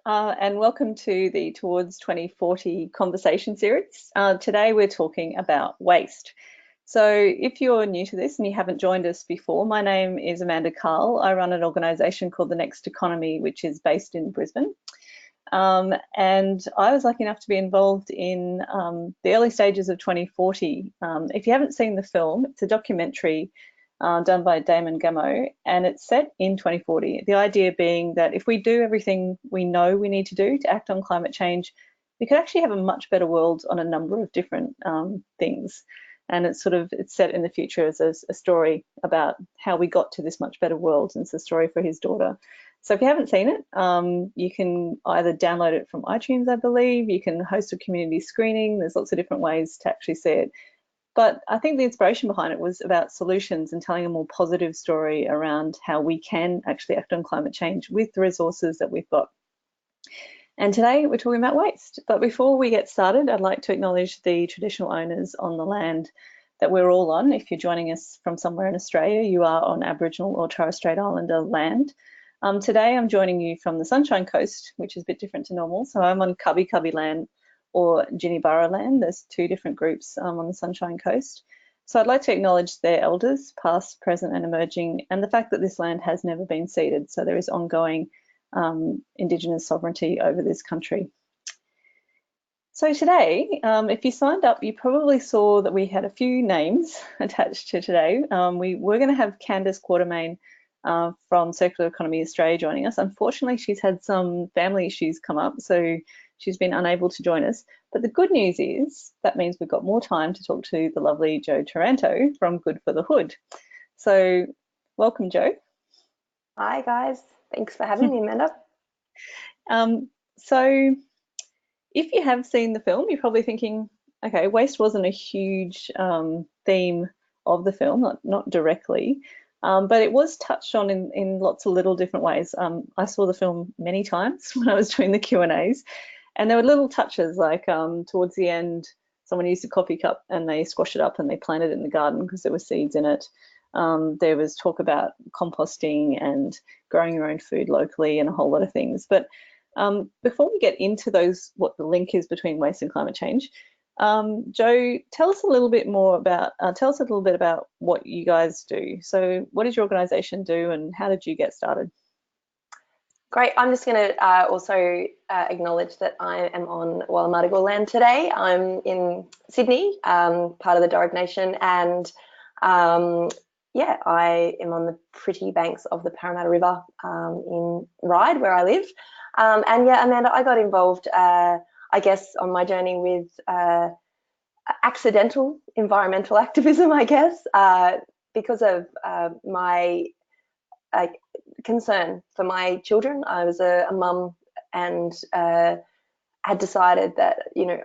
and welcome to the Towards 2040 conversation series. Today we're talking about waste. So if you're new to this and you haven't joined us before, my name is Amanda Carl. I run an organisation called The Next Economy, which is based in Brisbane. And I was lucky enough to be involved in the early stages of 2040. If you haven't seen the film, it's a documentary done by Damon Gameau, and it's set in 2040. The idea being that if we do everything we know we need to do to act on climate change, we could actually have a much better world on a number of different things. And it's set in the future as a story about how we got to this much better world, and it's a story for his daughter. So if you haven't seen it, you can either download it from iTunes, I believe. You can host a community screening. There's lots of different ways to actually see it. But I think the inspiration behind it was about solutions and telling a more positive story around how we can actually act on climate change with the resources that we've got. And today we're talking about waste. But before we get started, I'd like to acknowledge the traditional owners on the land that we're all on. If you're joining us from somewhere in Australia, you are on Aboriginal or Torres Strait Islander land. Today I'm joining you from the Sunshine Coast, which is a bit different to normal. So I'm on Cubby Cubby land, or Ginniburra land. There's two different groups on the Sunshine Coast. So I'd like to acknowledge their elders, past, present and emerging, and the fact that this land has never been ceded. So there is ongoing Indigenous sovereignty over this country. So today, if you signed up, you probably saw that we had a few names attached to today. We were going to have Candice Quartermain from Circular Economy Australia joining us. Unfortunately, she's had some family issues come up, so she's been unable to join us. But the good news is that means we've got more time to talk to the lovely Jo Taranto from Good for the Hood. So welcome, Jo. Hi, guys. Thanks for having me, Amanda. So if you have seen the film, you're probably thinking, okay, waste wasn't a huge theme of the film, not directly. But it was touched on in lots of little different ways. I saw the film many times when I was doing the Q&As, and there were little touches like towards the end, someone used a coffee cup and they squashed it up and they planted it in the garden because there were seeds in it. There was talk about composting and growing your own food locally and a whole lot of things. But before we get into those, what the link is between waste and climate change, Jo, tell us a little bit about what you guys do. So what does your organisation do and how did you get started? Great. I'm just going to also acknowledge that I am on Wallumattagal land today. I'm in Sydney, part of the Darug Nation, and yeah, I am on the pretty banks of the Parramatta River in Ryde, where I live. And yeah, Amanda, I got involved, I guess, on my journey with accidental environmental activism, I guess, because of my concern for my children. I was a mum and had decided that, you know,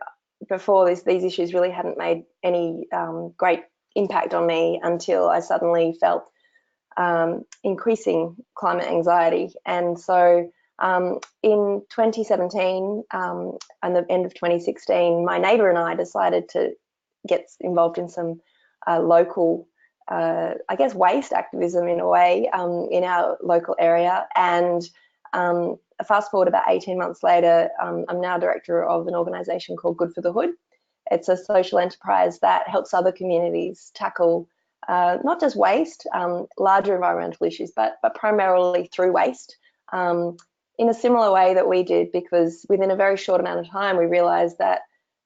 before these issues really hadn't made any great impact on me until I suddenly felt increasing climate anxiety. And so in 2017 and the end of 2016, my neighbour and I decided to get involved in some local, I guess, waste activism in a way in our local area. And fast forward about 18 months later, I'm now director of an organisation called Good for the Hood. It's a social enterprise that helps other communities tackle not just waste, larger environmental issues, but primarily through waste. In a similar way that we did, because within a very short amount of time, we realised that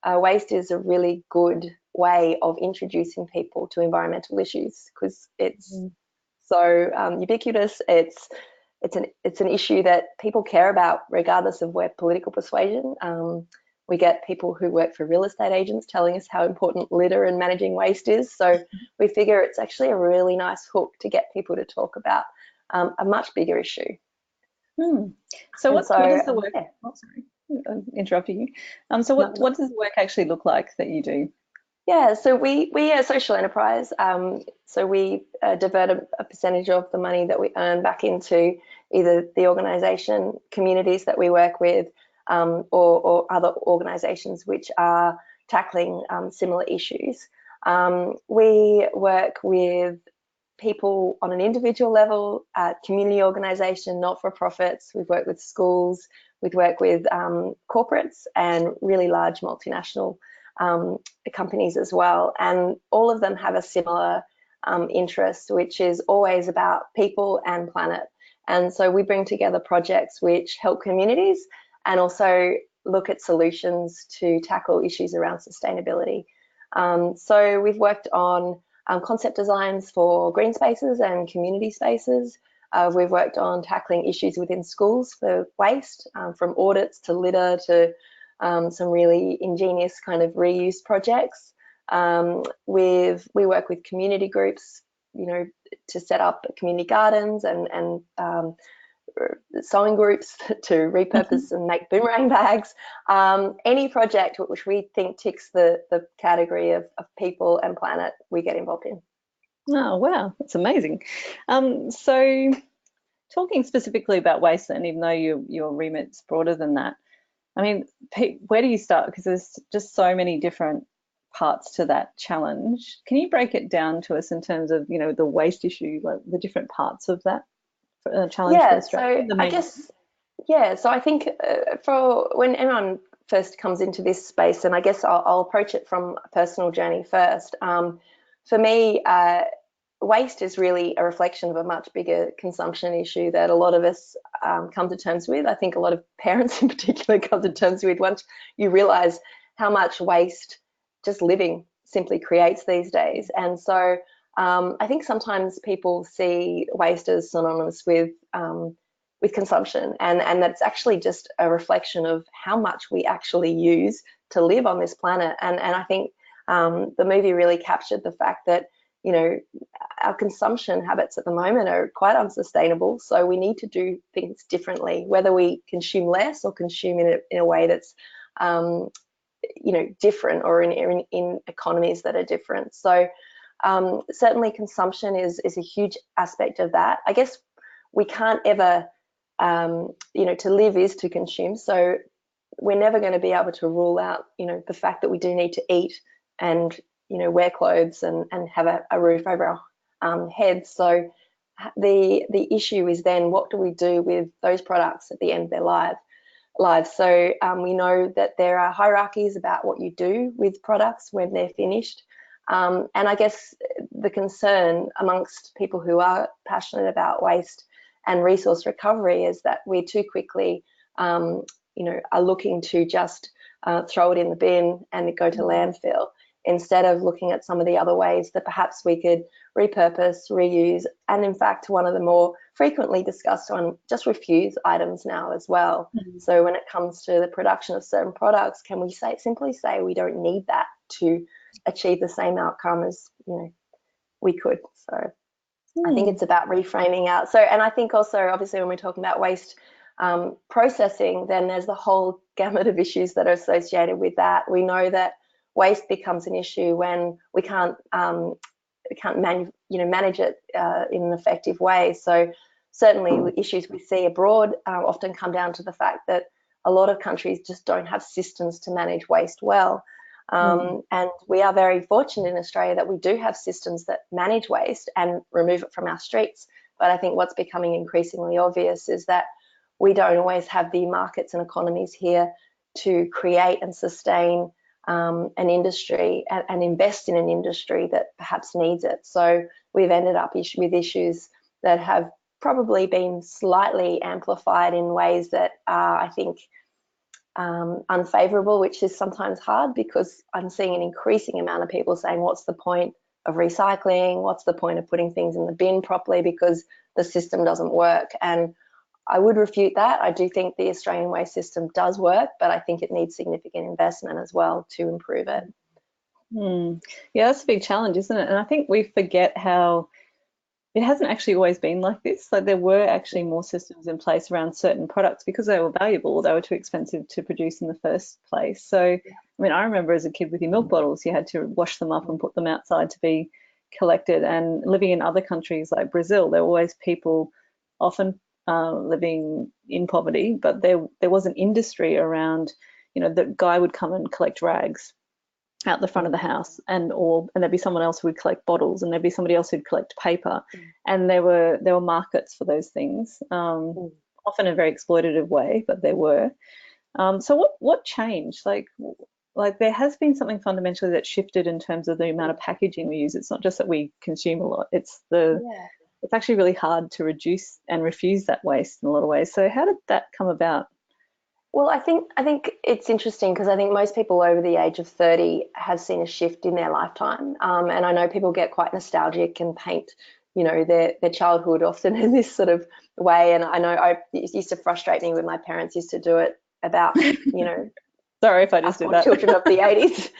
waste is a really good way of introducing people to environmental issues, because it's so ubiquitous. It's an issue that people care about regardless of their political persuasion. We get people who work for real estate agents telling us how important litter and managing waste is. So we figure it's actually a really nice hook to get people to talk about a much bigger issue. So what does the work? Oh, sorry, I'm interrupting you. So what does the work actually look like that you do? Yeah, so we are a social enterprise. So we divert a percentage of the money that we earn back into either the organisation, communities that we work with, or other organisations which are tackling similar issues. We work with people on an individual level, community organisation, not-for-profits. We've worked with schools, we work with corporates and really large multinational companies as well. And all of them have a similar interest, which is always about people and planet. And so we bring together projects which help communities and also look at solutions to tackle issues around sustainability. So we've worked on concept designs for green spaces and community spaces. We've worked on tackling issues within schools for waste, from audits to litter to some really ingenious kind of reuse projects. We work with community groups, to set up community gardens and sewing groups to repurpose and make boomerang bags. Any project which we think ticks the category of people and planet, we get involved in. Oh, wow, that's amazing. So talking specifically about waste then, even though your remit's broader than that, I mean, where do you start? Because there's just so many different parts to that challenge. Can you break it down to us in terms of, the waste issue, like the different parts of that challenge for Australia? So I think for when everyone first comes into this space, and I guess I'll approach it from a personal journey first. For me, waste is really a reflection of a much bigger consumption issue that a lot of us come to terms with. I think a lot of parents in particular come to terms with once you realize how much waste just living simply creates these days. And so I think sometimes people see waste as synonymous with consumption, and that's actually just a reflection of how much we actually use to live on this planet. And I think the movie really captured the fact that our consumption habits at the moment are quite unsustainable. So we need to do things differently, whether we consume less or consume in a way that's different, or in economies that are different. So certainly consumption is a huge aspect of that. I guess we can't ever, to live is to consume. So we're never going to be able to rule out, the fact that we do need to eat and, wear clothes and have a roof over our heads. So the issue is then, what do we do with those products at the end of their lives? So we know that there are hierarchies about what you do with products when they're finished. And I guess the concern amongst people who are passionate about waste and resource recovery is that we too quickly, are looking to just throw it in the bin and go to landfill, instead of looking at some of the other ways that perhaps we could repurpose, reuse, and in fact, one of the more frequently discussed on just refuse items now as well. So when it comes to the production of certain products, can we simply say we don't need that to achieve the same outcome as we could? So I think it's about reframing out. So, and I think also, obviously, when we're talking about waste processing, then there's the whole gamut of issues that are associated with that. We know that waste becomes an issue when we can't manage it in an effective way. So certainly the issues we see abroad often come down to the fact that a lot of countries just don't have systems to manage waste well. And we are very fortunate in Australia that we do have systems that manage waste and remove it from our streets. But I think what's becoming increasingly obvious is that we don't always have the markets and economies here to create and sustain an industry and invest in an industry that perhaps needs it. So we've ended up with issues that have probably been slightly amplified in ways that are, I think, unfavorable, which is sometimes hard, because I'm seeing an increasing amount of people saying, what's the point of recycling? What's the point of putting things in the bin properly, because the system doesn't work? And I would refute that. I do think the Australian waste system does work, but I think it needs significant investment as well to improve it. Yeah, that's a big challenge, isn't it? And I think we forget how it hasn't actually always been like this. Like, there were actually more systems in place around certain products because they were valuable, or they were too expensive to produce in the first place. So, I mean, I remember as a kid with your milk bottles, you had to wash them up and put them outside to be collected. And living in other countries like Brazil, there were always people often living in poverty, but there was an industry around, the guy would come and collect rags out the front of the house, and there'd be someone else who would collect bottles, and there'd be somebody else who'd collect paper, and there were markets for those things. often a very exploitative way, but there were. So what changed? Like there has been something fundamentally that shifted in terms of the amount of packaging we use. It's not just that we consume a lot, Yeah. it's actually really hard to reduce and refuse that waste in a lot of ways. So how did that come about? Well, I think it's interesting because I think most people over the age of 30 have seen a shift in their lifetime. And I know people get quite nostalgic and paint, their childhood often in this sort of way. And I know it used to frustrate me when my parents used to do it about, you know, Sorry if I just us did poor that. children of the 80s.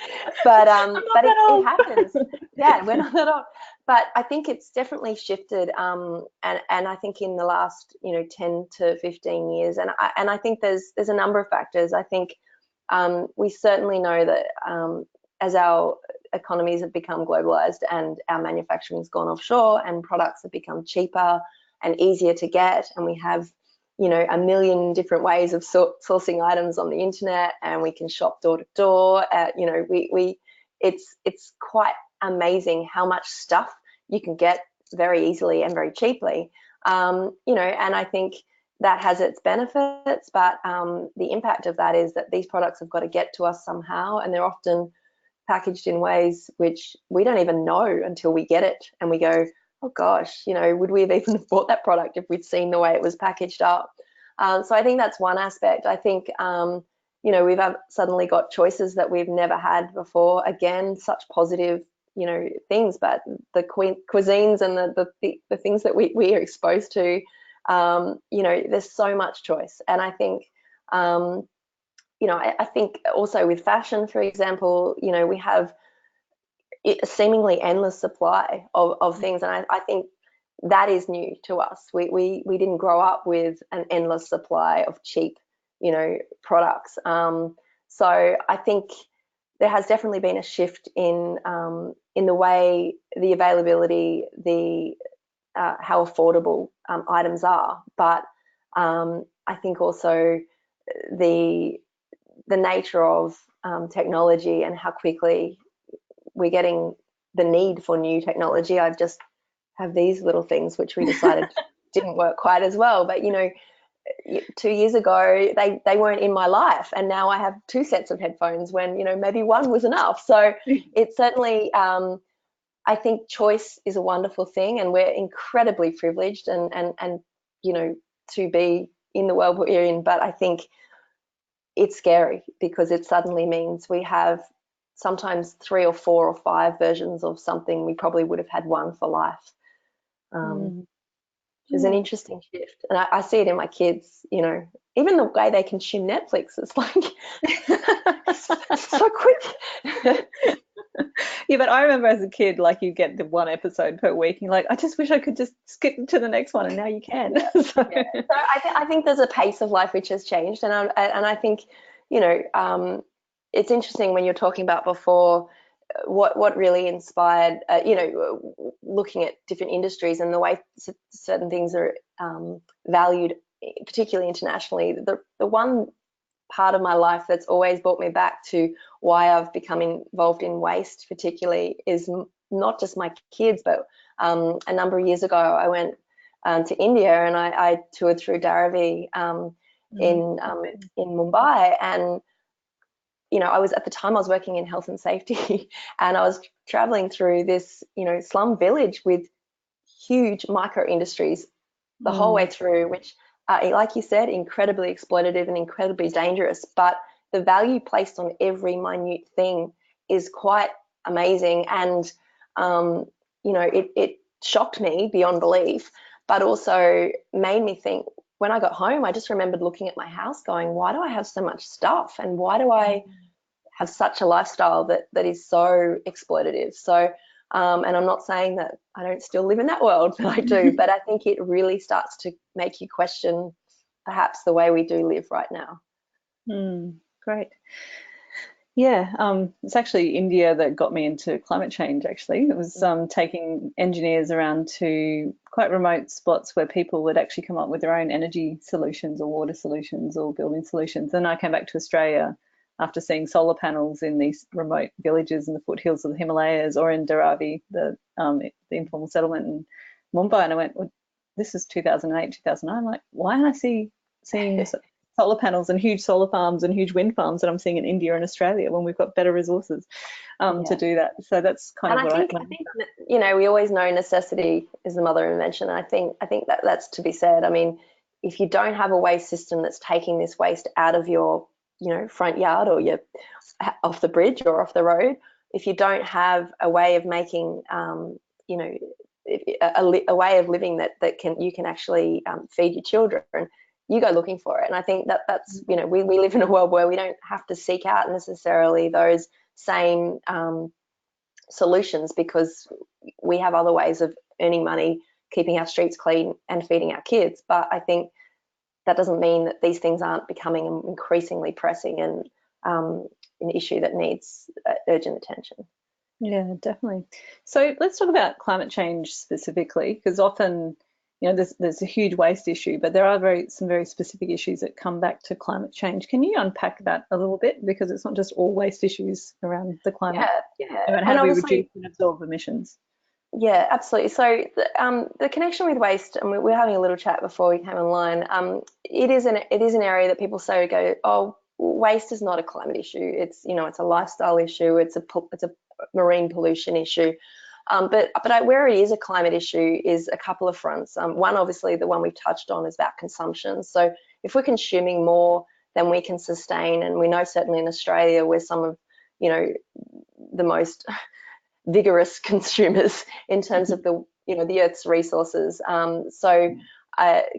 But I'm not but that it old. happens. Yeah, we're not that old. But I think it's definitely shifted, and I think in the last 10 to 15 years, and I think there's a number of factors. I think we certainly know that as our economies have become globalized and our manufacturing has gone offshore and products have become cheaper and easier to get, and we have a million different ways of sourcing items on the internet, and we can shop door to door. It's quite amazing how much stuff you can get very easily and very cheaply. And I think that has its benefits, but the impact of that is that these products have got to get to us somehow, and they're often packaged in ways which we don't even know until we get it, and we go, oh gosh, would we have even bought that product if we'd seen the way it was packaged up? So I think that's one aspect. I think we've suddenly got choices that we've never had before. Again, such positive things, but the cuisines and the things that we are exposed to, there's so much choice. And I think I think also with fashion, for example, we have a seemingly endless supply of things, and I think that is new to us. We didn't grow up with an endless supply of cheap products. So I think there has definitely been a shift in the way the availability, the how affordable items are, but I think also the nature of technology and how quickly we're getting the need for new technology. I just have these little things which we decided didn't work quite as well. But 2 years ago they weren't in my life, and now I have two sets of headphones when maybe one was enough. So it's certainly I think choice is a wonderful thing, and we're incredibly privileged and to be in the world we're in. But I think it's scary because it suddenly means we have sometimes 3 or 4 or 5 versions of something. We probably would have had one for life. Mm. There's an interesting shift, and I see it in my kids. Even the way they consume Netflix, it's like so quick. Yeah, but I remember as a kid, like you get the one episode per week, and you're like, I just wish I could just skip to the next one, and now you can. So. Yeah. So I think there's a pace of life which has changed, and I think it's interesting when you're talking about before what really inspired looking at different industries and the way certain things are valued, particularly internationally. The one part of my life that's always brought me back to why I've become involved in waste particularly is not just my kids, but a number of years ago I went to India, and I toured through Dharavi in Mumbai, and I was, at the time I was working in health and safety, and I was traveling through this slum village with huge micro industries the whole way through, which like you said, incredibly exploitative and incredibly dangerous, but the value placed on every minute thing is quite amazing. And it shocked me beyond belief, but also made me think. When I got home, I just remembered looking at my house going, why do I have so much stuff, and why do I have such a lifestyle that is so exploitative? So and I'm not saying that I don't still live in that world, but I do. But I think it really starts to make you question perhaps the way we do live right now. Great. Yeah, it's actually India that got me into climate change, actually. It was taking engineers around to quite remote spots where people would actually come up with their own energy solutions or water solutions or building solutions. And I came back to Australia after seeing solar panels in these remote villages in the foothills of the Himalayas, or in Dharavi, the informal settlement in Mumbai. And I went, well, this is 2008, 2009. Like, why aren't I seeing solar panels and huge solar farms and huge wind farms that I'm seeing in India and Australia when we've got better resources to Yeah. do that? So that's kind And of I what think, you know, we always know necessity is the mother of invention. And I think that that's to be said. I mean, if you don't have a waste system that's taking this waste out of your, you know, front yard or your off the bridge or off the road, if you don't have a way of making, you know, a way of living that can you can actually feed your children, you go looking for it. And I think that that's, you know, we live in a world where we don't have to seek out necessarily those same solutions, because we have other ways of earning money, keeping our streets clean and feeding our kids. But I think that doesn't mean that these things aren't becoming increasingly pressing and an issue that needs urgent attention. Yeah, definitely. So let's talk about climate change specifically, because often, there's a huge waste issue, but there are some very specific issues that come back to climate change. Can you unpack that a little bit? Because it's not just all waste issues around the climate, Yeah, yeah, and how and do we reduce obviously, and absorb emissions? yeah, absolutely. So the connection with waste, and we were having a little chat before we came online. It is an area that people say go, oh, waste is not a climate issue. It's, you know, it's a lifestyle issue. It's a marine pollution issue. Where it is a climate issue is a couple of fronts. One, obviously, the one we've touched on is about consumption. So if we're consuming more than we can sustain, and we know certainly in Australia we're some of, you know, the most vigorous consumers in terms of the, you know, the Earth's resources.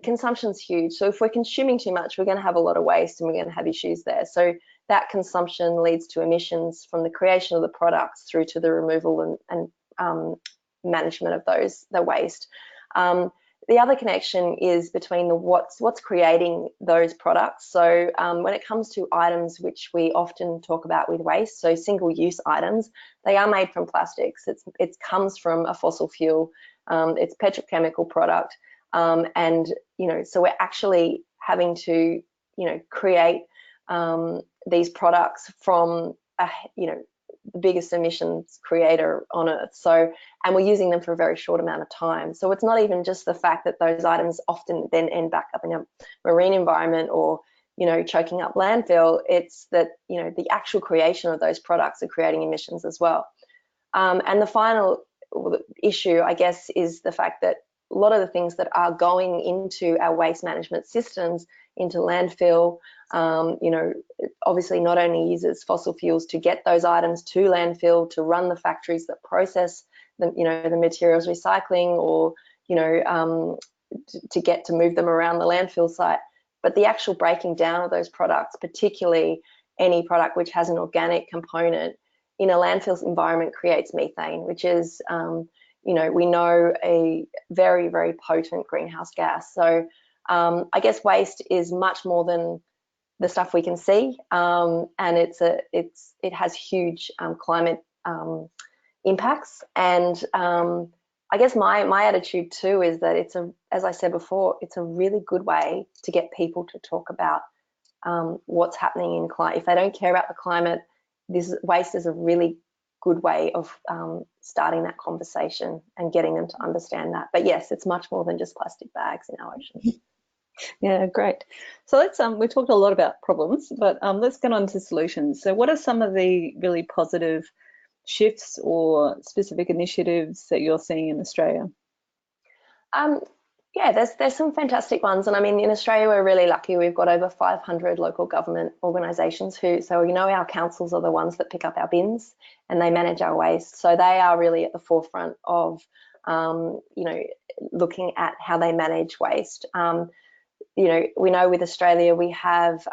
Consumption's huge. So if we're consuming too much, we're going to have a lot of waste and we're going to have issues there. So that consumption leads to emissions from the creation of the products through to the removal and management of the waste. The other connection is between what's creating those products. So when it comes to items which we often talk about with waste, so single-use items, they are made from plastics. It comes from a fossil fuel. It's petrochemical product, and you know, so we're actually having to, you know, create these products from you know, the biggest emissions creator on Earth. So, and we're using them for a very short amount of time. So it's not even just the fact that those items often then end back up in a marine environment or, you know, choking up landfill. It's that, you know, the actual creation of those products are creating emissions as well. And the final issue, I guess, is the fact that a lot of the things that are going into our waste management systems, into landfill, you know, obviously not only uses fossil fuels to get those items to landfill, to run the factories that process the, you know, the materials recycling, or, you know, to move them around the landfill site, but the actual breaking down of those products, particularly any product which has an organic component in a landfill environment, creates methane, which is, you know, we know a very, very potent greenhouse gas. So I guess waste is much more than the stuff we can see, and it has huge climate impacts. And I guess my attitude too is that as I said before, it's a really good way to get people to talk about what's happening in climate. If they don't care about the climate, this waste is a really good way of starting that conversation and getting them to understand that. But yes, it's much more than just plastic bags in our oceans. Yeah, great. So we talked a lot about problems, but let's get on to solutions. So what are some of the really positive shifts or specific initiatives that you're seeing in Australia? Yeah, there's some fantastic ones, and I mean, in Australia we're really lucky. We've got over 500 local government organisations so you know, our councils are the ones that pick up our bins and they manage our waste. So they are really at the forefront of, you know, looking at how they manage waste. You know, we know with Australia we have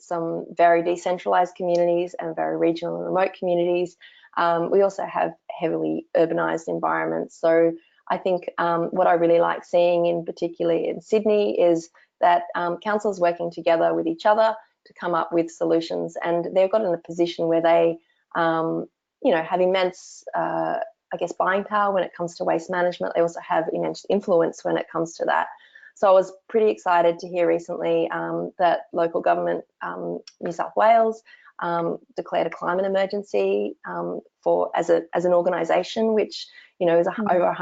some very decentralised communities and very regional and remote communities. We also have heavily urbanised environments. So I think what I really like seeing, in particularly in Sydney, is that councils working together with each other to come up with solutions, and they've got in a position where they, you know, have immense, I guess, buying power when it comes to waste management. They also have immense influence when it comes to that. So I was pretty excited to hear recently that local government, New South Wales, declared a climate emergency as an organisation, which, you know, is over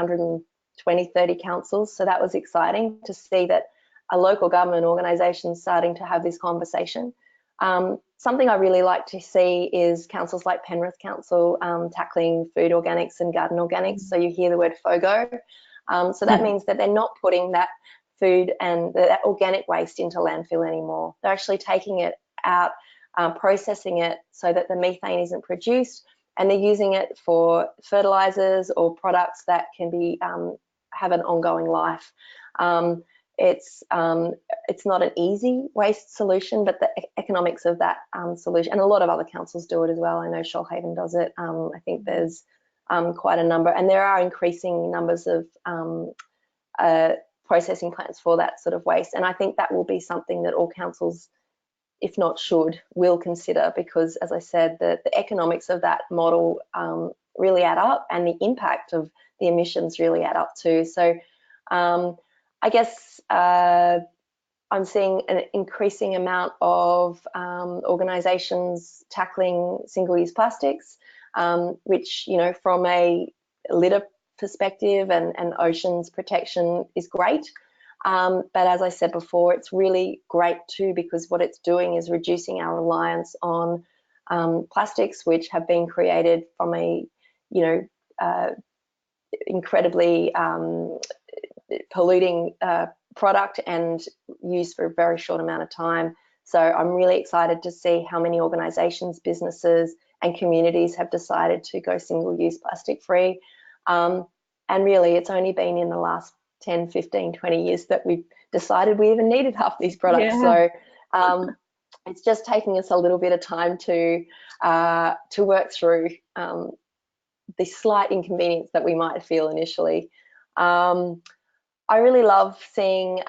20, 30 councils. So that was exciting to see that a local government organisation starting to have this conversation. Something I really like to see is councils like Penrith Council tackling food organics and garden organics. So you hear the word FOGO. So that means that they're not putting that food and that organic waste into landfill anymore. They're actually taking it out, processing it so that the methane isn't produced, and they're using it for fertilizers or products that can be have an ongoing life. It's not an easy waste solution, but the economics of that solution, and a lot of other councils do it as well. I know Shoalhaven does it. I think there's quite a number, and there are increasing numbers of processing plants for that sort of waste. And I think that will be something that all councils, if not should, will consider, because, as I said, the economics of that model really add up, and the impact of the emissions really add up too. So I guess I'm seeing an increasing amount of organisations tackling single-use plastics, which, you know, from a litter perspective and oceans protection is great. But as I said before, it's really great too, because what it's doing is reducing our reliance on plastics, which have been created from a, you know, incredibly polluting product and used for a very short amount of time. So I'm really excited to see how many organisations, businesses and communities have decided to go single-use plastic free. And really, it's only been in the last 10, 15, 20 years that we've decided we even needed half these products. Yeah. So it's just taking us a little bit of time to work through the slight inconvenience that we might feel initially. I really love seeing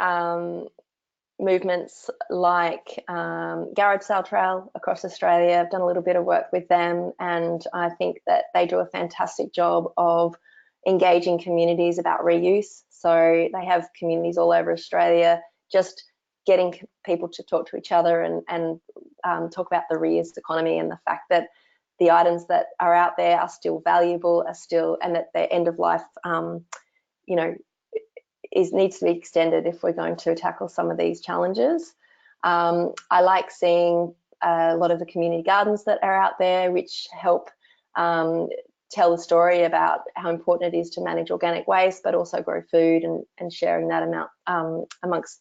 movements like Garage Sale Trail across Australia. I've done a little bit of work with them, and I think that they do a fantastic job of engaging communities about reuse. So they have communities all over Australia just getting people to talk to each other and talk about the reuse economy, and the fact that the items that are out there are still valuable, and that their end of life, you know, needs to be extended if we're going to tackle some of these challenges. I like seeing a lot of the community gardens that are out there, which help tell the story about how important it is to manage organic waste, but also grow food, and sharing that amount amongst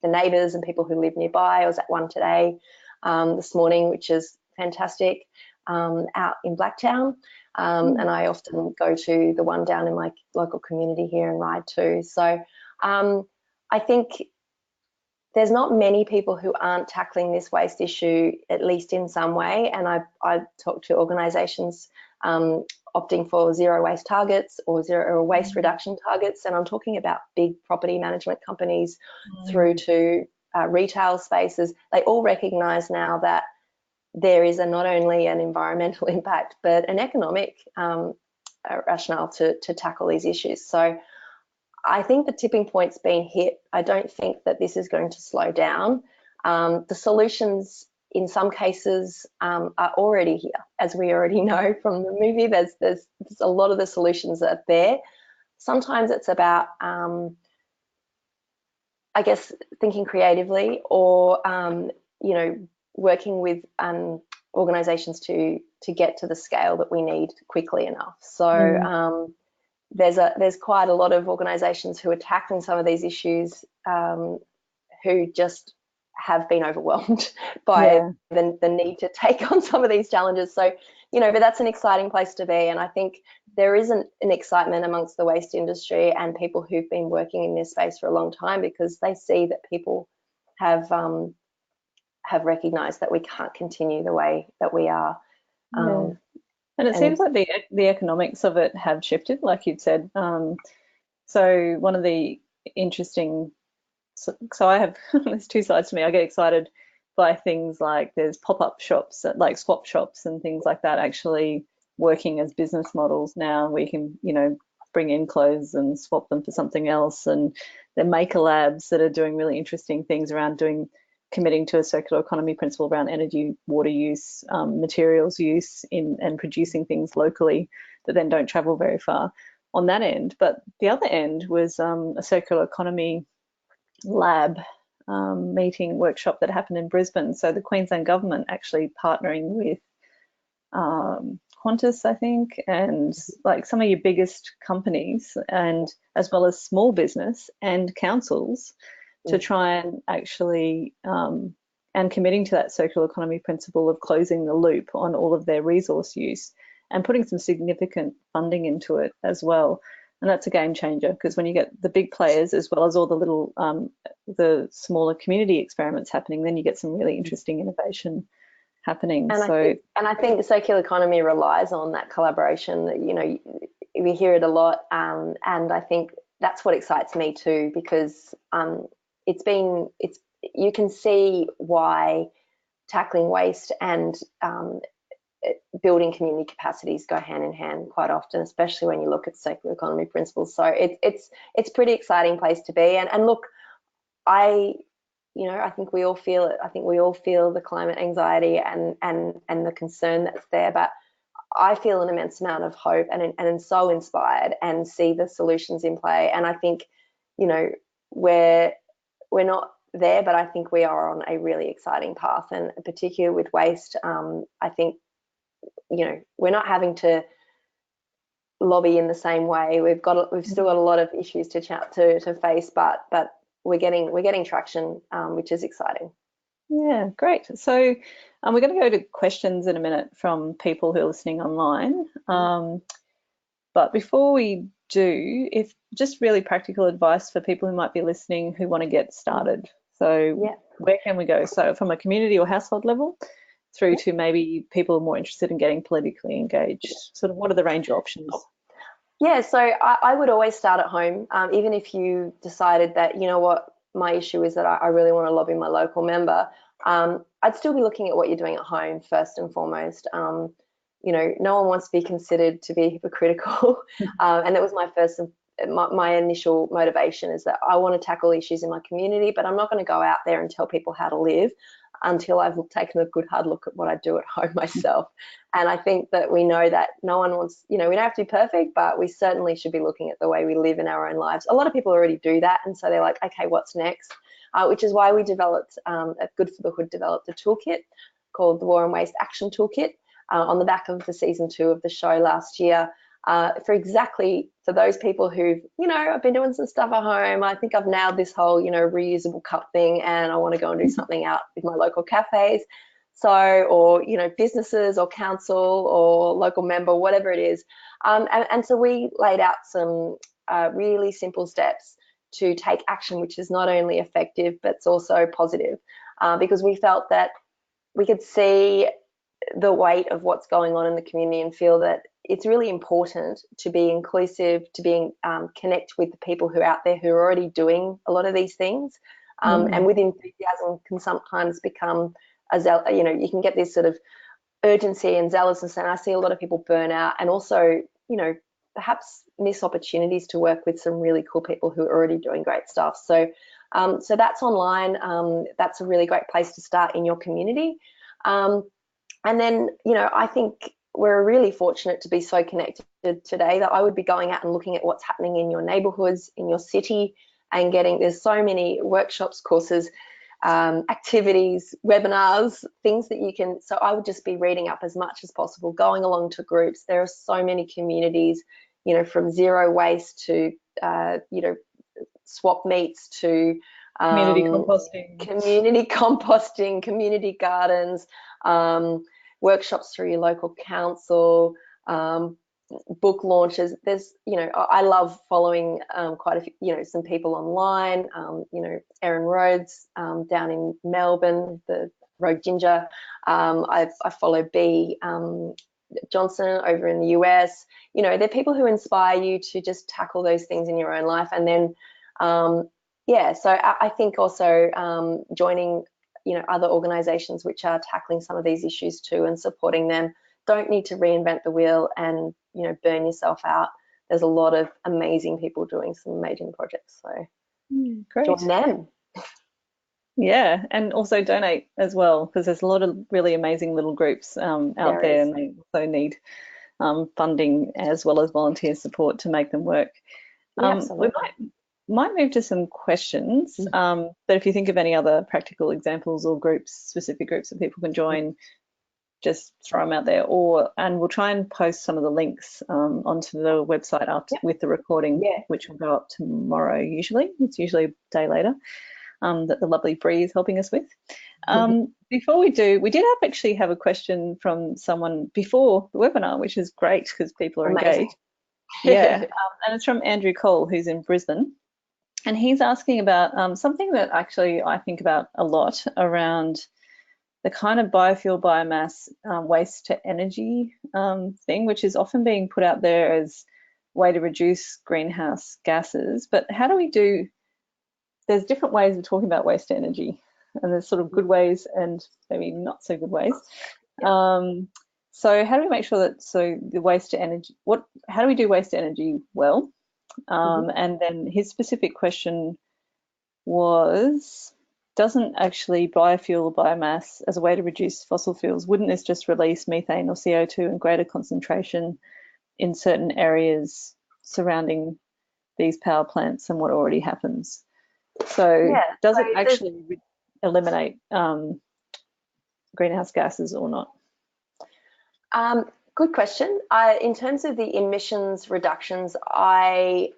the neighbours and people who live nearby. I was at one today, this morning, which is fantastic, out in Blacktown. And I often go to the one down in my local community here in Ryde too. So I think there's not many people who aren't tackling this waste issue, at least in some way. And I talk to organisations opting for zero waste targets or waste reduction targets. And I'm talking about big property management companies through to retail spaces. They all recognise now that there is not only an environmental impact, but an economic rationale to tackle these issues. So I think the tipping point's been hit. I don't think that this is going to slow down. The solutions in some cases are already here, as we already know from the movie. There's a lot of the solutions that are there. Sometimes it's about, I guess, thinking creatively, or you know, working with organisations to get to the scale that we need quickly enough. So there's quite a lot of organisations who are tackling some of these issues who just have been overwhelmed by the need to take on some of these challenges. So, you know, but that's an exciting place to be. And I think there is an excitement amongst the waste industry and people who've been working in this space for a long time, because they see that people have recognised that we can't continue the way that we are. And it seems like the economics of it have shifted, like you'd said. So one of the interesting, so I have, there's two sides to me. I get excited by things like there's pop-up shops, like swap shops and things like that, actually working as business models now, where you can, you know, bring in clothes and swap them for something else. And the maker labs that are doing really interesting things around committing to a circular economy principle around energy, water use, materials use and producing things locally that then don't travel very far. on that end. But the other end was a circular economy lab meeting workshop that happened in Brisbane. So the Queensland government actually partnering with Qantas, I think, and like some of your biggest companies, and as well as small business and councils, to try and actually and committing to that circular economy principle of closing the loop on all of their resource use and putting some significant funding into it as well. And that's a game changer, because when you get the big players as well as all the little, the smaller community experiments happening, then you get some really interesting innovation happening. And I think the circular economy relies on that collaboration. You know, we hear it a lot, and I think that's what excites me too, because you can see why tackling waste and building community capacities go hand in hand quite often, especially when you look at circular economy principles. So it's pretty exciting place to be. And look, I think we all feel it. I think we all feel the climate anxiety and the concern that's there. But I feel an immense amount of hope and am so inspired and see the solutions in play. And I think, you know, we're not there, but I think we are on a really exciting path. And particularly with waste, I think, you know, we're not having to lobby in the same way. We've still got a lot of issues to face, but we're getting traction, which is exciting. Yeah, great. So we're going to go to questions in a minute from people who are listening online. But before we do, if just really practical advice for people who might be listening who want to get started. So Yeah. where can we go? So from a community or household level through to maybe people more interested in getting politically engaged, sort of what are the range of options? Yeah, so I would always start at home, even if you decided that, you know what, my issue is that I really want to lobby my local member. I'd still be looking at what you're doing at home first and foremost. You know, no one wants to be considered to be hypocritical, and that was my initial motivation, is that I want to tackle issues in my community, but I'm not going to go out there and tell people how to live until I've taken a good hard look at what I do at home myself. And I think that we know that no one wants, you know, we don't have to be perfect, but we certainly should be looking at the way we live in our own lives. A lot of people already do that, and so they're like, okay, what's next? Which is why we developed, at Good for the Hood developed a toolkit called the War and Waste Action Toolkit on the back of the season 2 of the show last year. For those people who've, you know, I've been doing some stuff at home. I think I've nailed this whole, you know, reusable cup thing, and I want to go and do something out with my local cafes. So, or, you know, businesses or council or local member, whatever it is. And so we laid out some really simple steps to take action, which is not only effective, but it's also positive, because we felt that we could see the weight of what's going on in the community and feel that it's really important to be inclusive, to be connect with the people who are out there who are already doing a lot of these things. And with enthusiasm can sometimes become you know, you can get this sort of urgency and zealousness, and I see a lot of people burn out, and also, you know, perhaps miss opportunities to work with some really cool people who are already doing great stuff. So so that's online. That's a really great place to start in your community. And then, you know, I think we're really fortunate to be so connected today that I would be going out and looking at what's happening in your neighbourhoods, in your city, and there's so many workshops, courses, activities, webinars, things that you can. So I would just be reading up as much as possible, going along to groups. There are so many communities, you know, from zero waste to, you know, swap meets to Community composting, community gardens, workshops through your local council, book launches. There's, you know, I love following quite a few, you know, some people online. You know, Erin Rhodes down in Melbourne, the Rogue Ginger. I follow B Johnson over in the US. You know, they're people who inspire you to just tackle those things in your own life. And then, yeah, so I think also joining, you know, other organisations which are tackling some of these issues too and supporting them. Don't need to reinvent the wheel and, you know, burn yourself out. There's a lot of amazing people doing some amazing projects, so great. join them. Yeah, and also donate as well, because there's a lot of really amazing little groups out there, and they also need funding as well as volunteer support to make them work. Yeah, We absolutely. might move to some questions, but if you think of any other practical examples or groups, specific groups that people can join, just throw them out there, and we'll try and post some of the links onto the website after Yep. with the recording, Yeah. which will go up tomorrow. It's usually a day later. That the lovely Bree is helping us with. Before we do, we did actually have a question from someone before the webinar, which is great because people are Amazing. engaged. Yeah, and it's from Andrew Cole, who's in Brisbane. And he's asking about something that actually I think about a lot around the kind of biofuel biomass waste to energy thing, which is often being put out there as a way to reduce greenhouse gases. But how do we do, there's different ways of talking about waste to energy, and there's sort of good ways and maybe not so good ways. So how do we make sure that, the waste to energy, how do we do waste to energy well? And then his specific question was, doesn't actually biofuel or biomass as a way to reduce fossil fuels, wouldn't this just release methane or CO2 in greater concentration in certain areas surrounding these power plants than what already happens? So does it actually eliminate greenhouse gases or not? Good question. In terms of the emissions reductions, I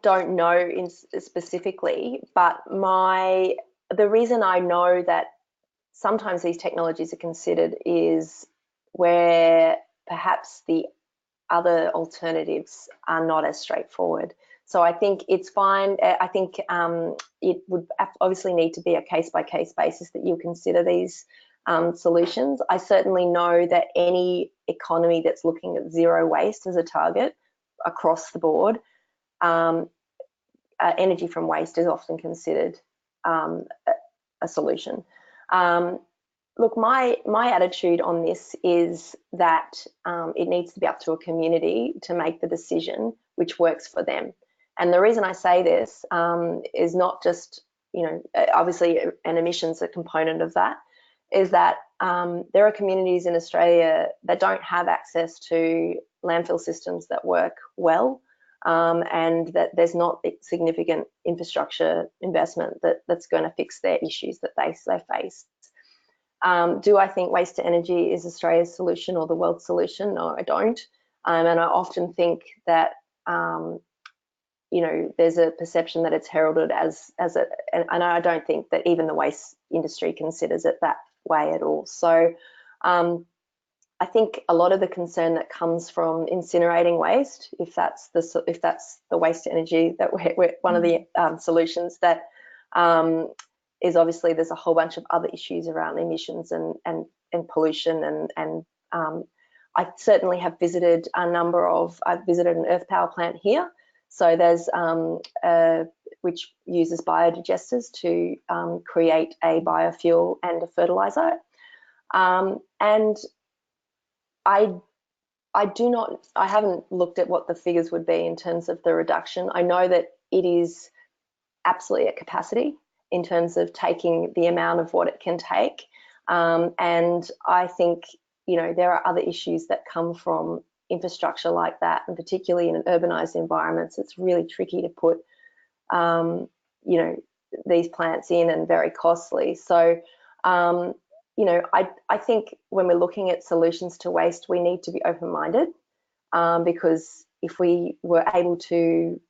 don't know specifically, but the reason I know that sometimes these technologies are considered is where perhaps the other alternatives are not as straightforward. So I think it's fine. I think it would obviously need to be a case-by-case basis that you consider these solutions. I certainly know that any economy that's looking at zero waste as a target across the board, energy from waste is often considered a solution. Look, my attitude on this is that it needs to be up to a community to make the decision which works for them. And the reason I say this is not just, obviously an emissions a component of that, is that there are communities in Australia that don't have access to landfill systems that work well, and that there's not significant infrastructure investment that's going to fix their issues that they face. Do I think waste to energy is Australia's solution or the world's solution? No, I don't. And I often think that there's a perception that it's heralded as and I don't think that even the waste industry considers it that way at all. So I think a lot of the concern that comes from incinerating waste, if that's the waste to energy that we're one of the solutions that is obviously there's a whole bunch of other issues around emissions and pollution and I certainly have visited I've visited an earth power plant here. So there's which uses biodigesters to create a biofuel and a fertilizer. And I haven't looked at what the figures would be in terms of the reduction. I know that it is absolutely at capacity in terms of taking the amount of what it can take. And I think, there are other issues that come from infrastructure like that, and particularly in an urbanized environments, it's really tricky to put, these plants in and very costly. So, I think when we're looking at solutions to waste, we need to be open-minded, because if we were able to,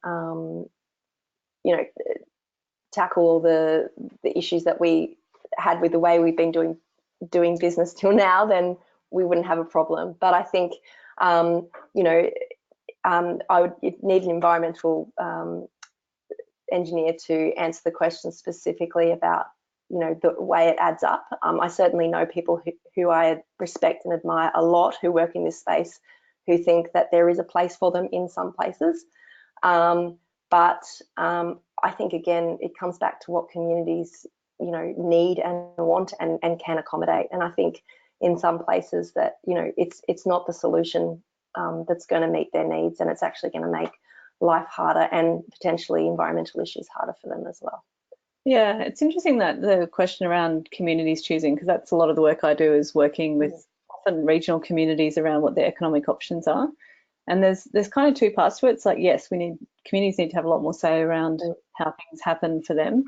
tackle all the issues that we had with the way we've been doing business till now, then we wouldn't have a problem. But I think, I would need an environmental engineer to answer the question specifically about, the way it adds up. I certainly know people who I respect and admire a lot who work in this space who think that there is a place for them in some places. But I think, again, it comes back to what communities, need and want and can accommodate. And I think in some places that, it's not the solution that's going to meet their needs, and it's actually going to make life harder and potentially environmental issues harder for them as well. Yeah, it's interesting that the question around communities choosing, because that's a lot of the work I do is working with often regional communities around what their economic options are. And there's kind of two parts to it. It's like, yes, communities need to have a lot more say around how things happen for them.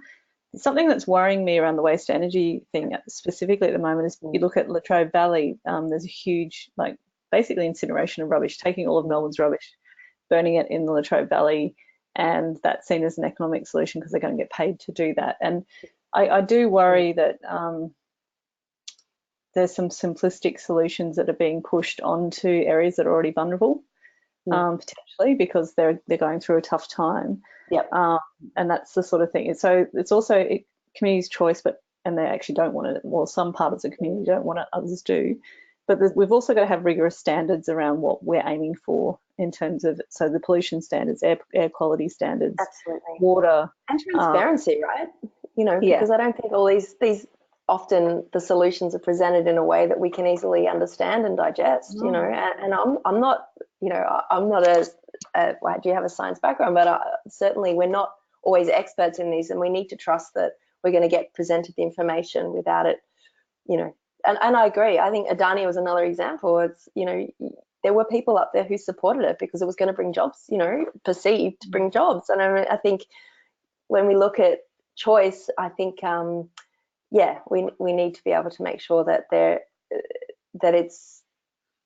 Something that's worrying me around the waste to energy thing specifically at the moment is you look at Latrobe Valley, there's a huge, like, basically incineration of rubbish, taking all of Melbourne's rubbish, burning it in the Latrobe Valley, and that's seen as an economic solution because they're going to get paid to do that. And I do worry that there's some simplistic solutions that are being pushed onto areas that are already vulnerable, potentially because they're going through a tough time. Yep. And that's the sort of thing. So it's also community's choice, and they actually don't want it. Well, some parts of the community don't want it, others do. But we've also got to have rigorous standards around what we're aiming for in terms of, so the pollution standards, air quality standards, absolutely, water, and transparency, right? You know, because I don't think all these often the solutions are presented in a way that we can easily understand and digest. You know, and I'm not, you know, I'm not I do have a science background, but certainly we're not always experts in these, and we need to trust that we're going to get presented the information without it, you know. And I agree. I think Adani was another example. It's, you know, there were people up there who supported it because it was going to bring jobs, you know, perceived to bring jobs. And I think when we look at choice, I think, we need to be able to make sure that that it's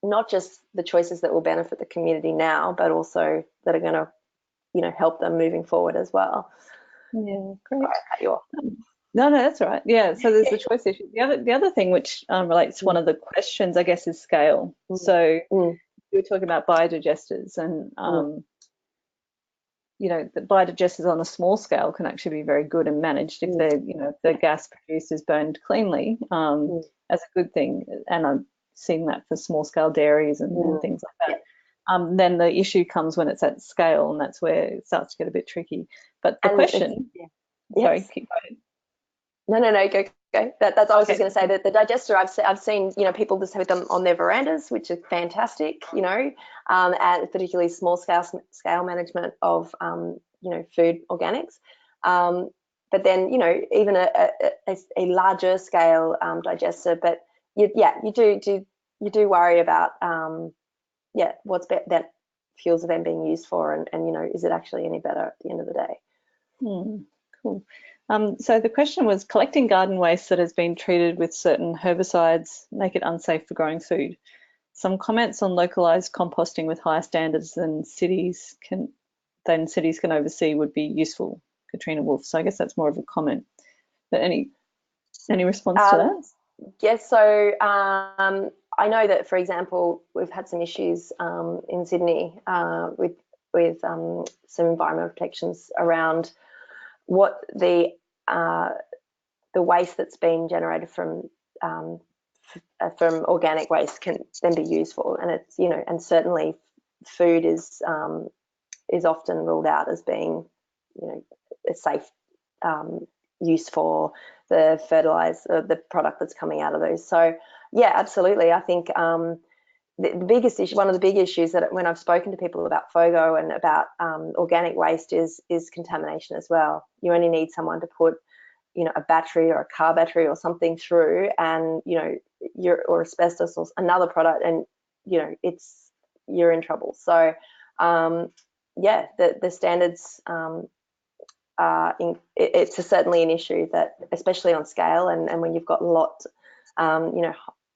not just the choices that will benefit the community now, but also that are going to, you know, help them moving forward as well. Yeah, great. Sorry, I cut you off. No, that's right. Yeah, so there's the choice issue. The other thing which relates to one of the questions, I guess, is scale. So you were talking about biodigesters, and you know, the biodigesters on a small scale can actually be very good and managed if they're, you know, if the gas produced is burned cleanly, as a good thing. And I've seen that for small scale dairies and things like that. Then the issue comes when it's at scale, and that's where it starts to get a bit tricky. But the question, sorry, keep going. No, go. That's I was just going to say that the digester I've seen, you know, people just have them on their verandas, which is fantastic, you know, and particularly small scale management of you know, food organics. But then, you know, even a larger scale digester, but you do worry about what's that fuels are then being used for, and you know, is it actually any better at the end of the day? Cool. So the question was, collecting garden waste that has been treated with certain herbicides make it unsafe for growing food. Some comments on localised composting with higher standards than cities can oversee would be useful. Katrina Wolf. So I guess that's more of a comment. But any response to that? Yes. So I know that, for example, we've had some issues in Sydney with some environmental protections around what the waste that's been generated from organic waste can then be used for, and it's, you know, and certainly food is often ruled out as being, you know, a safe use for the fertilizer, the product that's coming out of those. So yeah, absolutely. I think the biggest issue, one of the big issues that when I've spoken to people about FOGO and about organic waste is contamination as well. You only need someone to put, you know, a battery or a car battery or something through, and, you know, or asbestos or another product, and, you know, you're in trouble. So the standards it's certainly an issue that, especially on scale, and when you've got a lot, you know,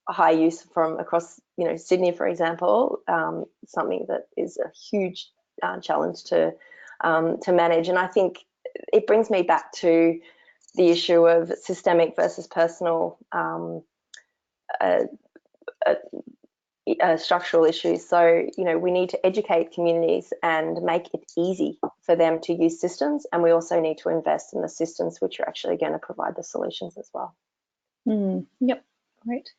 high use from across, you know, Sydney, for example, something that is a huge challenge to manage. And I think it brings me back to the issue of systemic versus personal structural issues. So, you know, we need to educate communities and make it easy for them to use systems, and we also need to invest in the systems which are actually going to provide the solutions as well. Yep, great.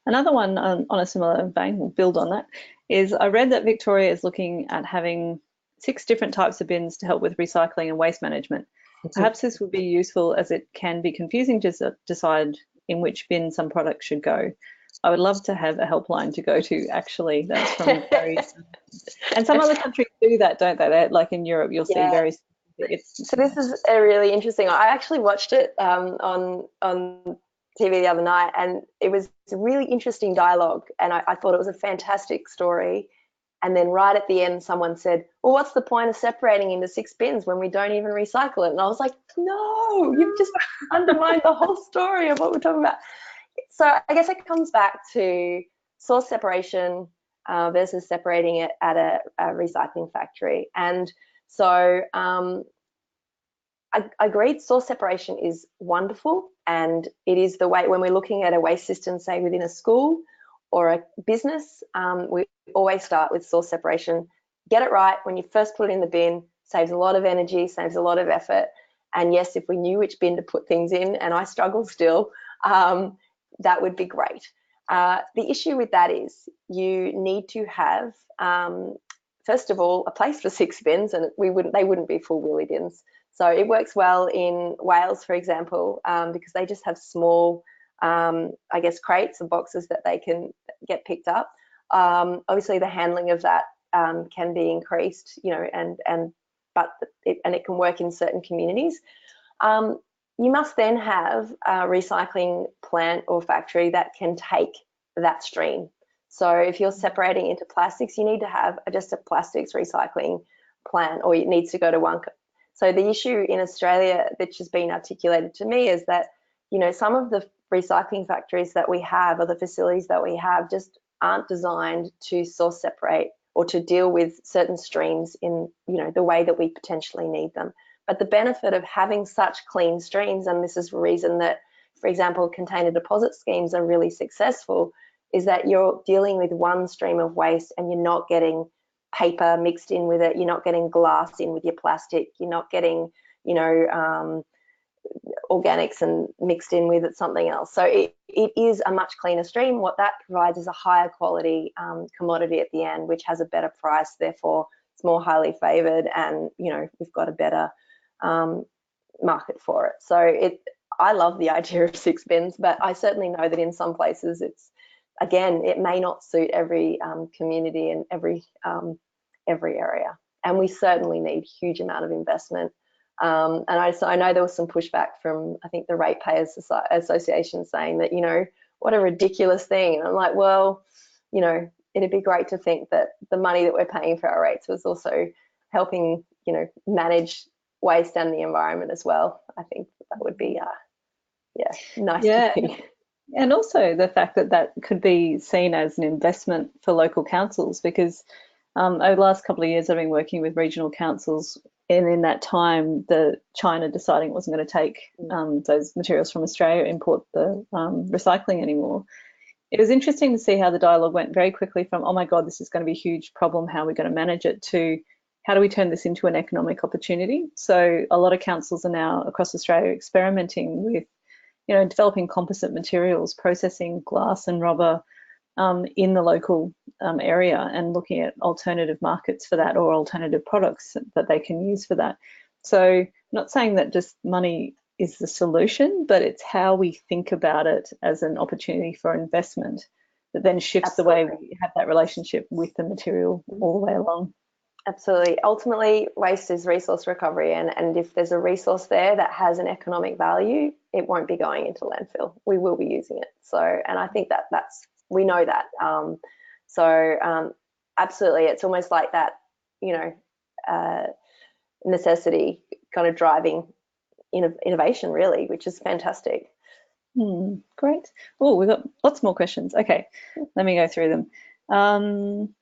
Another one on a similar vein, we'll build on that, is I read that Victoria is looking at having 6 different types of bins to help with recycling and waste management. Perhaps this would be useful, as it can be confusing to decide in which bin some products should go. I would love to have a helpline to go to, actually. That's from Gary. And some other countries do that, don't they? They're, like in Europe, you'll see very specific. So this is a really interesting. I actually watched it on TV the other night, and it was a really interesting dialogue, and I thought it was a fantastic story. And then right at the end, someone said, well, what's the point of separating into 6 bins when we don't even recycle it? And I was like, no, you've just undermined the whole story of what we're talking about. So I guess it comes back to source separation versus separating it at a recycling factory. And so I agreed, source separation is wonderful, and it is the way when we're looking at a waste system, say within a school or a business, we always start with source separation. Get it right when you first put it in the bin, saves a lot of energy, saves a lot of effort. And yes, if we knew which bin to put things in, and I struggle still, that would be great. The issue with that is you need to have, first of all, a place for 6 bins, and they wouldn't be full wheelie bins. So it works well in Wales, for example, because they just have small, I guess, crates and boxes that they can get picked up. Obviously, the handling of that can be increased, you know, and it can work in certain communities. You must then have a recycling plant or factory that can take that stream. So if you're separating into plastics, you need to have just a plastics recycling plant, or it needs to go to one. So the issue in Australia, which has been articulated to me, is that, you know, some of the recycling factories that we have, or the facilities that we have, just aren't designed to source separate or to deal with certain streams in, you know, the way that we potentially need them. But the benefit of having such clean streams, and this is the reason that, for example, container deposit schemes are really successful, is that you're dealing with one stream of waste and you're not getting paper mixed in with it, you're not getting glass in with your plastic, you're not getting, you know, organics and mixed in with it something else. So it is a much cleaner stream. What that provides is a higher quality commodity at the end, which has a better price, therefore it's more highly favoured, and, you know, we've got a better market for it. So I love the idea of 6 bins, but I certainly know that in some places it may not suit every community and every area, and we certainly need huge amount of investment. And I know there was some pushback from, I think, the Ratepayers Association saying that, you know, what a ridiculous thing. And I'm like, well, you know, it'd be great to think that the money that we're paying for our rates was also helping, you know, manage waste and the environment as well. I think that would be, nice to think. And also the fact that that could be seen as an investment for local councils, because over the last couple of years I've been working with regional councils, and in that time China deciding it wasn't going to take those materials from Australia, import the recycling anymore. It was interesting to see how the dialogue went very quickly from, oh my God, this is going to be a huge problem, how are we going to manage it, to how do we turn this into an economic opportunity. So a lot of councils are now across Australia experimenting with, you know, developing composite materials, processing glass and rubber in the local area, and looking at alternative markets for that, or alternative products that they can use for that. So not saying that just money is the solution, but it's how we think about it as an opportunity for investment that then shifts Absolutely. The way we have that relationship with the material all the way along. Absolutely. Ultimately, waste is resource recovery, and if there's a resource there that has an economic value, it won't be going into landfill. We will be using it. So, and I think we know that. Absolutely, it's almost like that, you know, necessity kind of driving innovation, really, which is fantastic. Great. Oh, we've got lots more questions. Okay, let me go through them.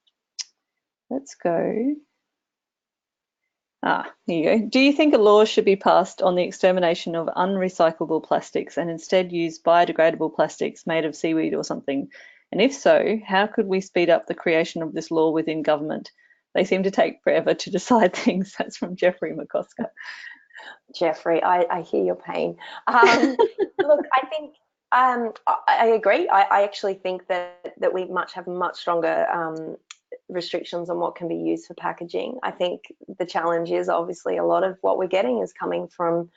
Let's go. Here you go. Do you think a law should be passed on the extermination of unrecyclable plastics and instead use biodegradable plastics made of seaweed or something? And if so, how could we speed up the creation of this law within government? They seem to take forever to decide things. That's from Jeffrey McCosker. Jeffrey, I hear your pain. Look, I think I agree. I actually think that we have much stronger restrictions on what can be used for packaging. I think the challenge is obviously a lot of what we're getting is coming from,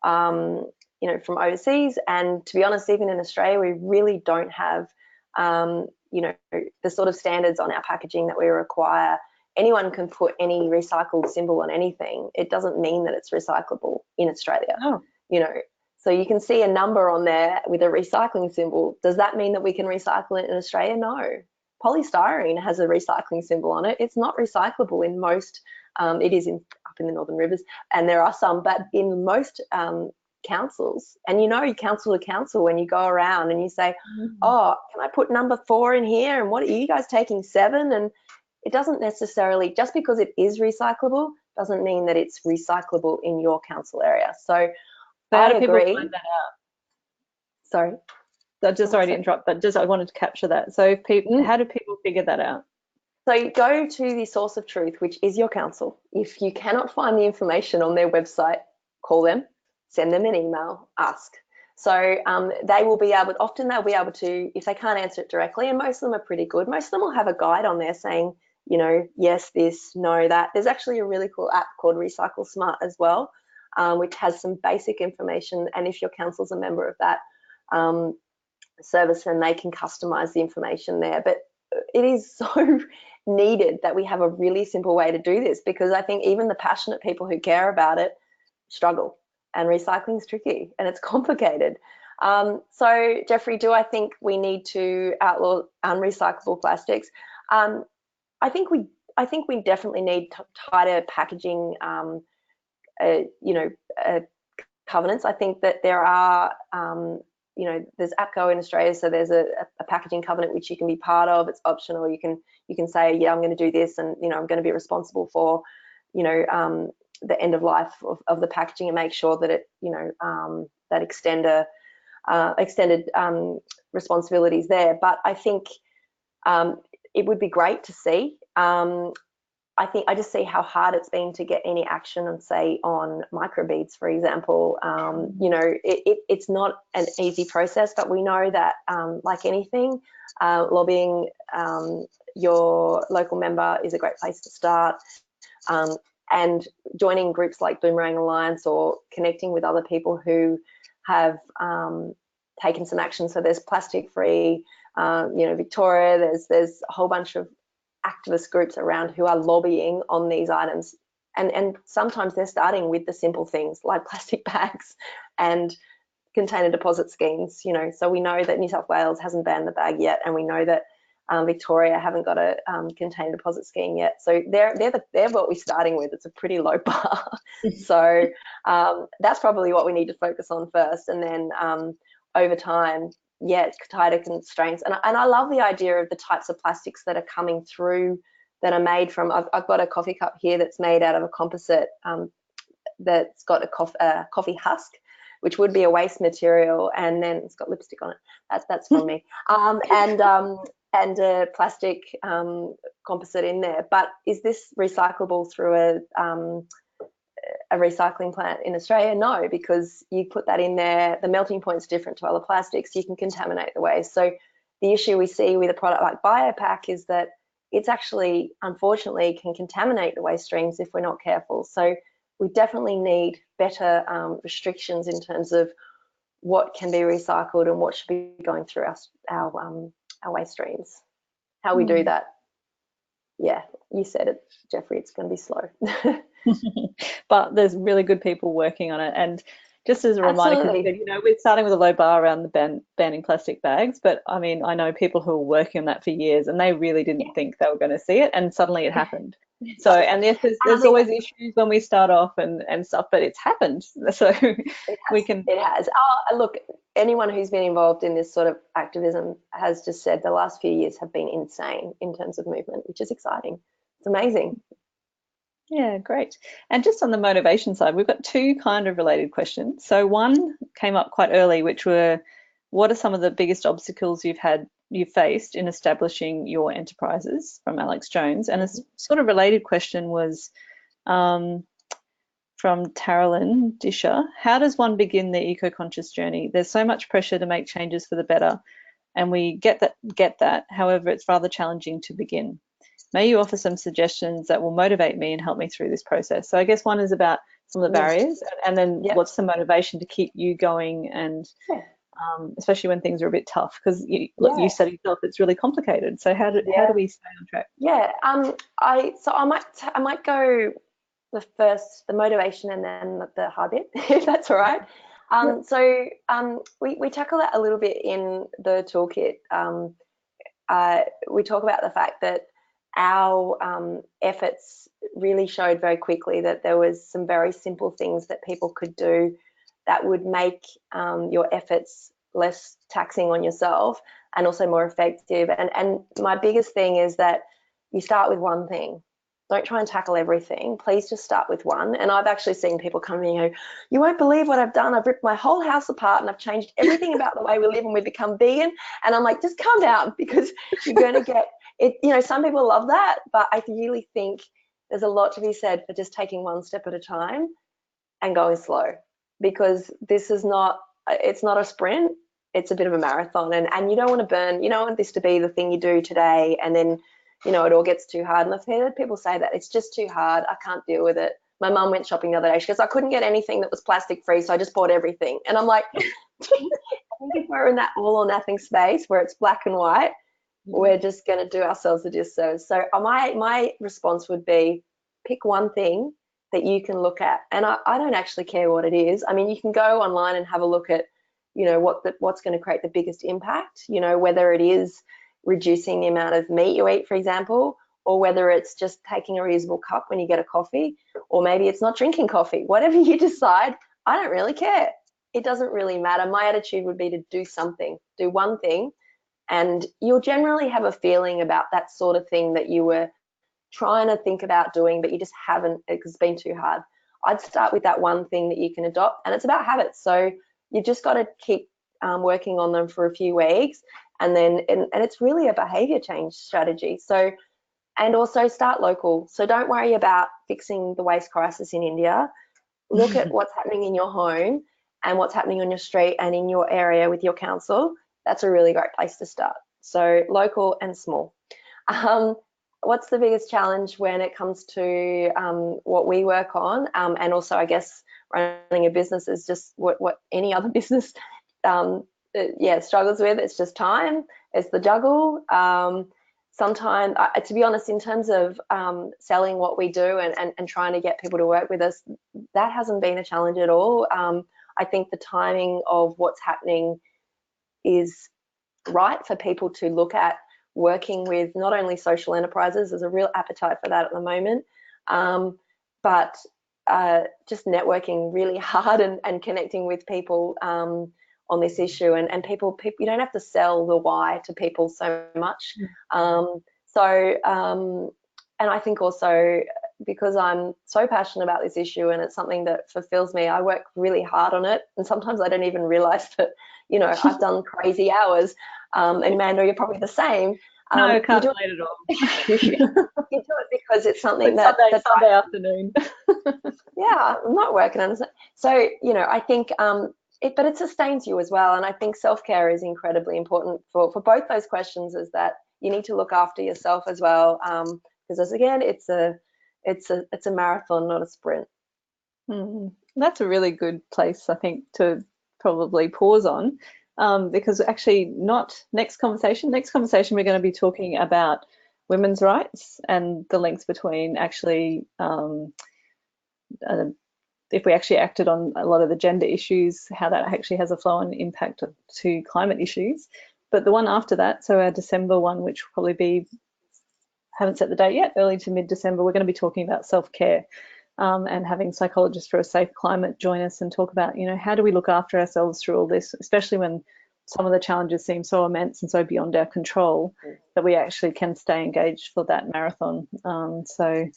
you know, from overseas. And to be honest, even in Australia, we really don't have, you know, the sort of standards on our packaging that we require. Anyone can put any recycled symbol on anything. It doesn't mean that it's recyclable in Australia. You know, So you can see a number on there with a recycling symbol. Does that mean that we can recycle it in Australia? No. Polystyrene has a recycling symbol on it. It's not recyclable in most, it is up in the Northern Rivers, and there are some, but in most councils, and you know, council to council, when you go around and you say, oh, can I put number 4 in here? And what are you guys taking 7? And it doesn't necessarily, just because it is recyclable, doesn't mean that it's recyclable in your council area. So how I do people agree. find that out? Sorry. Sorry to interrupt, but just I wanted to capture that. So if people, how do people figure that out? So you go to the source of truth, which is your council. If you cannot find the information on their website, call them, send them an email, ask. So they will be able, often they'll be able to, if they can't answer it directly, and most of them are pretty good, most of them will have a guide on there saying, you know, yes, this, no, that. There's actually a really cool app called Recycle Smart as well, which has some basic information. And if your council's a member of that service, then they can customize the information there. But it is so needed that we have a really simple way to do this, because I think even the passionate people who care about it struggle, and recycling is tricky and it's complicated. So Jeffrey, do I think we need to outlaw unrecyclable plastics? I think we definitely need tighter packaging covenants. I think that there are there's APCO in Australia, so there's a packaging covenant which you can be part of. It's optional. You can say, yeah, I'm going to do this, and I'm going to be responsible for the end of life of the packaging, and make sure that it that extended responsibilities there. But I think it would be great to see. I think I just see how hard it's been to get any action on, say, on microbeads, for example. It's not an easy process, but we know that, like anything, lobbying your local member is a great place to start. And joining groups like Boomerang Alliance, or connecting with other people who have taken some action. So there's Plastic Free, Victoria. There's a whole bunch of activist groups around who are lobbying on these items, and sometimes they're starting with the simple things like plastic bags and container deposit schemes. So we know that New South Wales hasn't banned the bag yet, and we know that Victoria haven't got a container deposit scheme yet. So they're what we're starting with. It's a pretty low bar. So that's probably what we need to focus on first, and then over time, tighter constraints. And I love the idea of the types of plastics that are coming through, that are made from, I've got a coffee cup here that's made out of a composite that's got a coffee husk, which would be a waste material, and then it's got lipstick on it. That's from me. And a plastic composite in there. But is this recyclable through a recycling plant in Australia? No, because you put that in there, the melting point's different to other plastics, you can contaminate the waste. So the issue we see with a product like BioPak is that it's actually, unfortunately, can contaminate the waste streams if we're not careful. So we definitely need better restrictions in terms of what can be recycled and what should be going through our waste streams. How we do that, yeah, you said it, Jeffrey, it's going to be slow. But there's really good people working on it. And just as a reminder, because we're starting with a low bar around the banning plastic bags, but I mean, I know people who are working on that for years, and they really didn't think they were going to see it, and suddenly it happened. So, and there's always issues when we start off and stuff, but it's happened. So it has. Look, anyone who's been involved in this sort of activism has just said the last few years have been insane in terms of movement, which is exciting. It's amazing. Yeah, great. And just on the motivation side, we've got two kind of related questions. So one came up quite early, which were, what are some of the biggest obstacles you've faced in establishing your enterprises, from Alex Jones? And a sort of related question was from Taralyn Disher. How does one begin their eco-conscious journey? There's so much pressure to make changes for the better, and we get that. However, it's rather challenging to begin. May you offer some suggestions that will motivate me and help me through this process? So I guess one is about some of the barriers, and then what's the motivation to keep you going, and especially when things are a bit tough, because you said yourself, it's really complicated. So how do we stay on track? Yeah, I might go the motivation and then the hard bit, if that's all right. We tackle that a little bit in the toolkit. We talk about the fact that our efforts really showed very quickly that there was some very simple things that people could do that would make your efforts less taxing on yourself and also more effective. And my biggest thing is that you start with one thing. Don't try and tackle everything. Please just start with one. And I've actually seen people come to me and go, you won't believe what I've done. I've ripped my whole house apart and I've changed everything about the way we live and we've become vegan. And I'm like, just calm down, because you're going to get it. You know, some people love that, but I really think there's a lot to be said for just taking one step at a time and going slow, because this is not, it's not a sprint. It's a bit of a marathon, and you don't want to burn, you don't want this to be the thing you do today and then, you know, it all gets too hard. And I've heard people say that it's just too hard. I can't deal with it. My mum went shopping the other day. She goes, I couldn't get anything that was plastic free, so I just bought everything. And I'm like, I think if we're in that all or nothing space where it's black and white, we're just going to do ourselves a disservice. So my response would be, pick one thing that you can look at. And I don't actually care what it is. I mean, you can go online and have a look at, you know, what's going to create the biggest impact, you know, whether it is reducing the amount of meat you eat, for example, or whether it's just taking a reusable cup when you get a coffee, or maybe it's not drinking coffee. Whatever you decide, I don't really care. It doesn't really matter. My attitude would be to do something, do one thing, and you'll generally have a feeling about that sort of thing that you were trying to think about doing, but you just haven't, it's been too hard. I'd start with that one thing that you can adopt, and it's about habits. So you've just got to keep working on them for a few weeks, and then and it's really a behavior change strategy. So, and also start local. So don't worry about fixing the waste crisis in India. Look at what's happening in your home and what's happening on your street and in your area with your council. That's a really great place to start. So local and small. What's the biggest challenge when it comes to what we work on? And also, I guess, running a business is just what any other business struggles with. It's just time. It's the juggle. Sometimes, to be honest, in terms of selling what we do and trying to get people to work with us, that hasn't been a challenge at all. I think the timing of what's happening is right for people to look at working with not only social enterprises. There's a real appetite for that at the moment, but just networking really hard and connecting with people on this issue, and people, you don't have to sell the why to people so much. And I think also, because I'm so passionate about this issue and it's something that fulfills me, I work really hard on it, and sometimes I don't even realize that, you know, I've done crazy hours. And Amanda, you're probably the same. No, I can't relate at all. You do it because it's something like Sunday afternoon. Yeah, I'm not working on it. So, you know, I think but it sustains you as well. And I think self-care is incredibly important for both those questions, is that you need to look after yourself as well. Because again, it's a marathon, not a sprint. That's a really good place, I think, to probably pause on, because actually next conversation we're going to be talking about women's rights and the links between actually if we actually acted on a lot of the gender issues, how that actually has a flow-on impact to climate issues. But the one after that, so our December one, which will probably be, haven't set the date yet, early to mid-December, we're going to be talking about self-care, and having Psychologists for a Safe Climate join us and talk about, you know, how do we look after ourselves through all this, especially when some of the challenges seem so immense and so beyond our control, that we actually can stay engaged for that marathon. So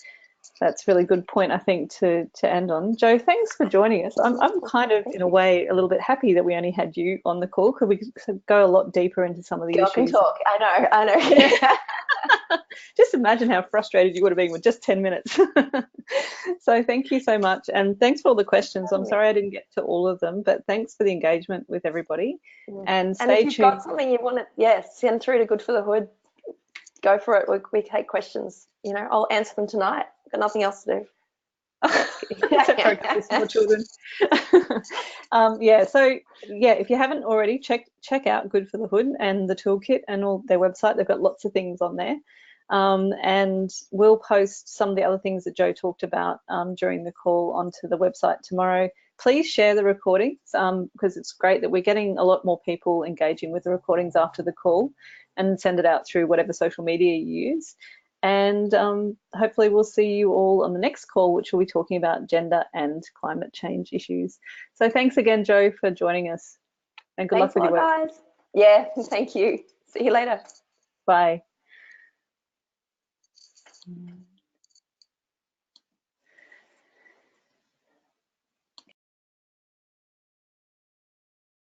that's a really good point, I think, to end on. Jo, thanks for joining us. I'm kind of, in a way, a little bit happy that we only had you on the call, because we could go a lot deeper into some of the issues. Can talk. I know. Just imagine how frustrated you would have been with just 10 minutes. So thank you so much. And thanks for all the questions. I'm sorry I didn't get to all of them, but thanks for the engagement with everybody. And stay tuned. If you've got something you want to, send through to Good for the Hood, go for it. We take questions. You know, I'll answer them tonight. I've got nothing else to do. Except for a couple small children. If you haven't already, check out Good for the Hood and the toolkit and all their website. They've got lots of things on there, and we'll post some of the other things that Jo talked about during the call onto the website tomorrow. please share the recordings because it's great that we're getting a lot more people engaging with the recordings after the call, and send it out through whatever social media you use. And hopefully we'll see you all on the next call, which will be talking about gender and climate change issues. So thanks again, Jo, for joining us, and good luck Thanks a with your lot, work. guys. Yeah, thank you. See you later. Bye.